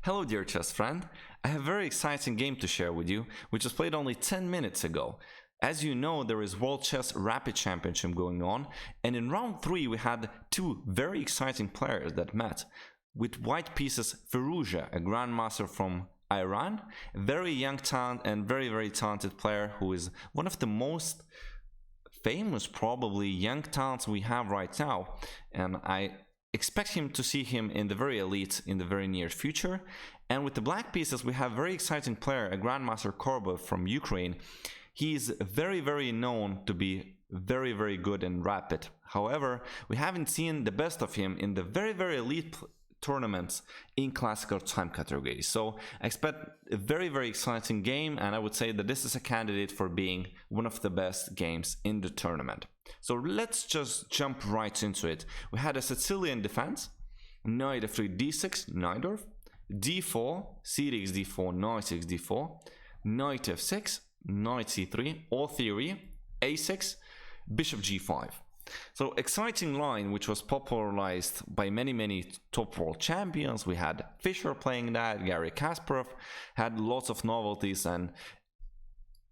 Hello dear chess friend, I have a very exciting game to share with you, which was played only 10 minutes ago. As you know, there is World Chess Rapid Championship going on, and in round 3 we had two very exciting players that met. With white pieces, Firouzja, a grandmaster from Iran, very young talent and very talented player who is one of the most famous probably young talents we have right now, and I expect to see him in the very elite in the very near future. And with the black pieces we have very exciting player, a grandmaster Korobov from Ukraine. He is very known to be very good and rapid. However, we haven't seen the best of him in the very elite tournaments in classical time category. So I expect a very exciting game, and I would say that this is a candidate for being one of the best games in the tournament. So let's just jump right into it. We had a Sicilian defense, knight f3 d6, Najdorf, d4, c6 d4, knight 6 d4, knight f6, knight c3, all theory, a6, bishop g5. So exciting line which was popularized by many top world champions. We had Fischer playing that, Garry Kasparov had lots of novelties, and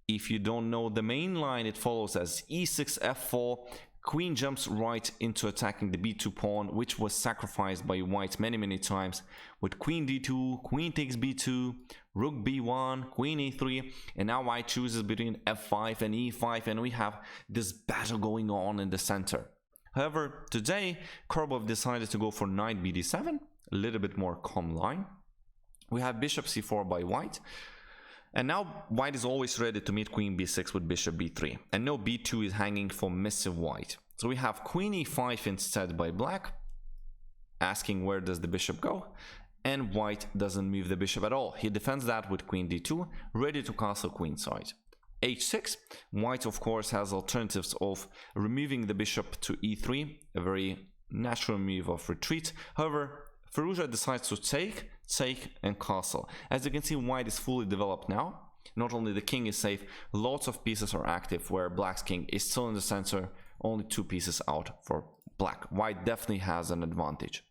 if you don't know the main line, it follows as e6 f4, queen jumps right into attacking the b2 pawn, which was sacrificed by white many times, with queen d2, queen takes b2, rook b1, queen e3, and now white chooses between f5 and e5, and we have this battle going on in the center. However, today Korobov decided to go for knight bd7, a little bit more calm line. We have bishop c4 by white, and now white is always ready to meet queen b6 with bishop b3, and no b2 is hanging for missive white. So we have queen e5 instead by black, asking where does the bishop go, and white doesn't move the bishop at all. He defends that with queen d2, ready to castle queenside. h6, white of course has alternatives of removing the bishop to e3, a very natural move of retreat. However, Firouzja decides to take and castle. As you can see, white is fully developed now. Not only the king is safe, lots of pieces are active, where black's king is still in the center, only two pieces out for black. White definitely has an advantage.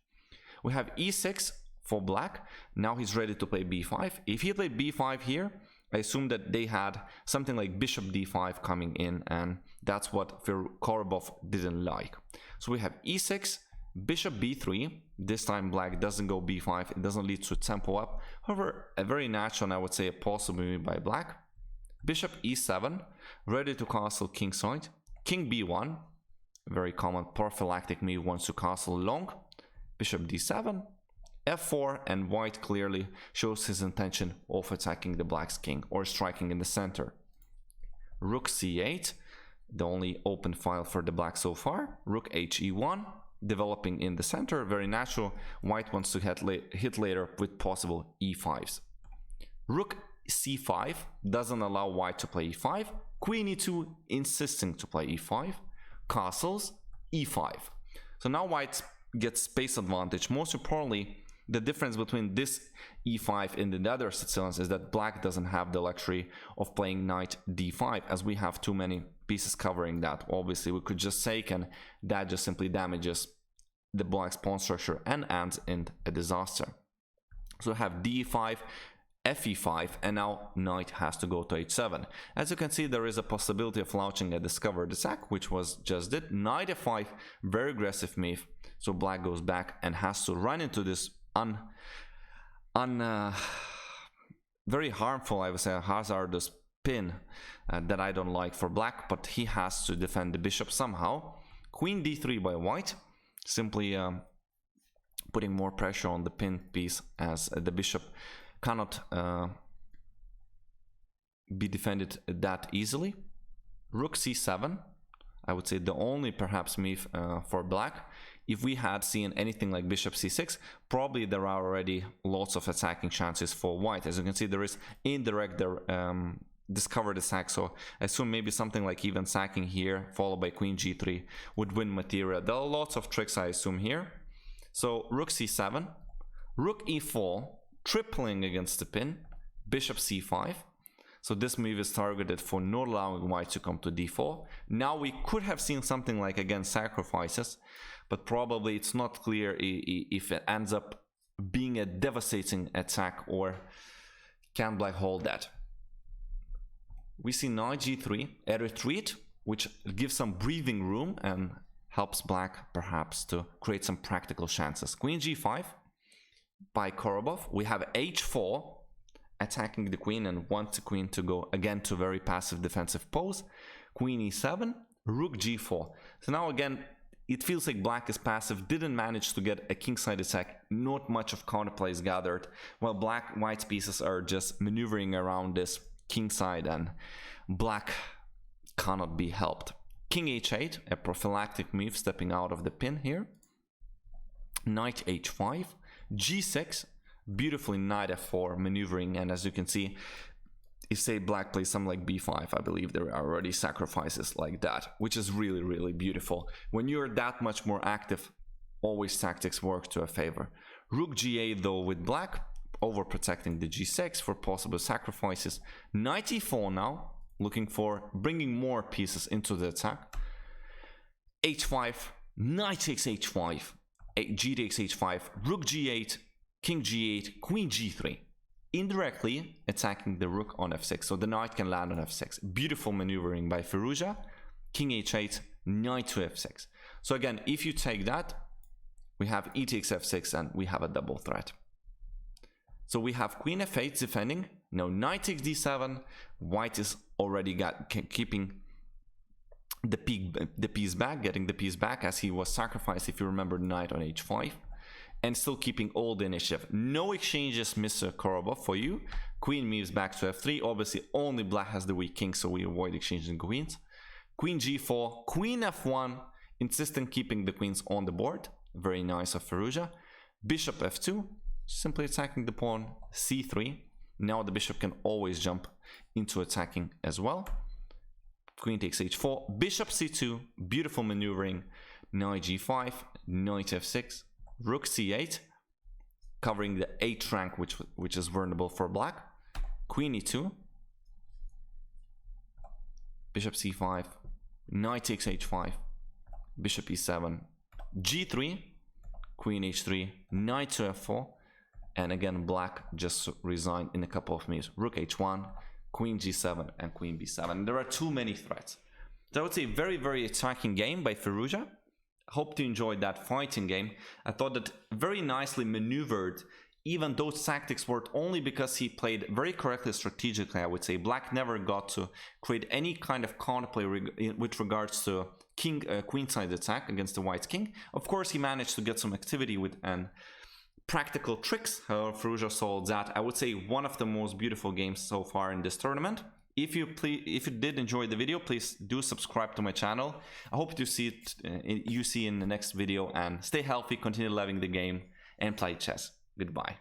We have e6 for black. Now he's ready to play b5. If he played b5 here, I assume that they had something like bishop d5 coming in, and that's what Korobov didn't like. So we have e6, bishop b3. This time black doesn't go b5, it doesn't lead to tempo up. However, a very natural and I would say a possible move by black. Bishop e7, ready to castle kingside. King b1, very common prophylactic move once to castle long. Bishop d7, f4, and white clearly shows his intention of attacking the black's king or striking in the center. Rook c8, the only open file for the black so far. Rook he1, developing in the center, very natural. White wants to hit later with possible e5s. Rook c5 doesn't allow white to play e5. Queen e2 insisting to play e5. Castles e5. So now white gets space advantage. Most importantly, the difference between this e5 and the other Sicilians is that black doesn't have the luxury of playing knight d5, as we have too many pieces covering that. Obviously we could just take, and that just simply damages the black's pawn structure and ends in a disaster. So we have d5, fe5, and now knight has to go to h7. As you can see, there is a possibility of launching a discovered attack, which was just did. Knight f5, very aggressive move. So black goes back and has to run into this very harmful, I would say, hazardous pin that I don't like for black, but he has to defend the bishop somehow. Queen d3 by white, simply putting more pressure on the pinned piece, as the bishop cannot be defended that easily. Rook c7, I would say the only perhaps move for black. If we had seen anything like bishop c6, probably there are already lots of attacking chances for white. As you can see, there is indirect discovered attack, so I assume maybe something like even sacking here, followed by queen g3 would win material. There are lots of tricks, I assume, here. So rook c7, rook e4, tripling against the pin, bishop c5. So this move is targeted for not allowing white to come to d4. Now we could have seen something like, again, sacrifices, but probably it's not clear if it ends up being a devastating attack, or can black hold that? We see knight g3, a retreat, which gives some breathing room and helps black perhaps to create some practical chances. Queen g5 by Korobov. We have h4 attacking the queen and want the queen to go again to very passive defensive pose. Queen e7, rook g4. So now again, it feels like black is passive, didn't manage to get a kingside attack, not much of counterplay is gathered, while white's pieces are just maneuvering around this kingside and black cannot be helped. King h8, a prophylactic move, stepping out of the pin here. Knight h5, g6, beautifully knight f4 maneuvering, and as you can see, if say black plays something like b5, I believe there are already sacrifices like that, which is really, really beautiful. When you're that much more active, always tactics work to a favor. Rook g8 though with black, overprotecting the g6 for possible sacrifices. Knight e4 now, looking for bringing more pieces into the attack. h5, knight takes h5, g takes h5, rook g8, king g8, queen g3. Indirectly attacking the rook on f6, so the knight can land on f6. Beautiful maneuvering by Firouzja. King h8, knight to f6. So again, if you take that, we have e takes f6 and we have a double threat. So we have queen f8 defending. Now knight takes d7. White is already keeping the piece back, getting the piece back as he was sacrificed, if you remember, knight on h5. And still keeping all the initiative. No exchanges, Mr. Korobov, for you. Queen moves back to f3. Obviously, only black has the weak king, so we avoid exchanging queens. Queen g4, queen f1, insisting keeping the queens on the board. Very nice of Firouzja. Bishop f2, simply attacking the pawn. c3. Now the bishop can always jump into attacking as well. Queen takes h4. Bishop c2, beautiful maneuvering. Knight g5, knight f6. Rook c8, covering the 8th rank, which is vulnerable for black. Queen e2, bishop c5, knight takes h5, bishop e7, g3, queen h3, knight to f4, and again black just resigned in a couple of moves. Rook h1, queen g7, and queen b7. There are too many threats. So I would say very, very attacking game by Firouzja. Hope you enjoyed that fighting game. I thought that very nicely maneuvered. Even those tactics worked only because he played very correctly strategically, I would say. Black never got to create any kind of counterplay with regards to queenside attack against the white king. Of course, he managed to get some activity with practical tricks. However, Firouzja solved that. I would say one of the most beautiful games so far in this tournament. If you did enjoy the video, please do subscribe to my channel. I hope to see you in the next video, and stay healthy, continue loving the game, and play chess. Goodbye.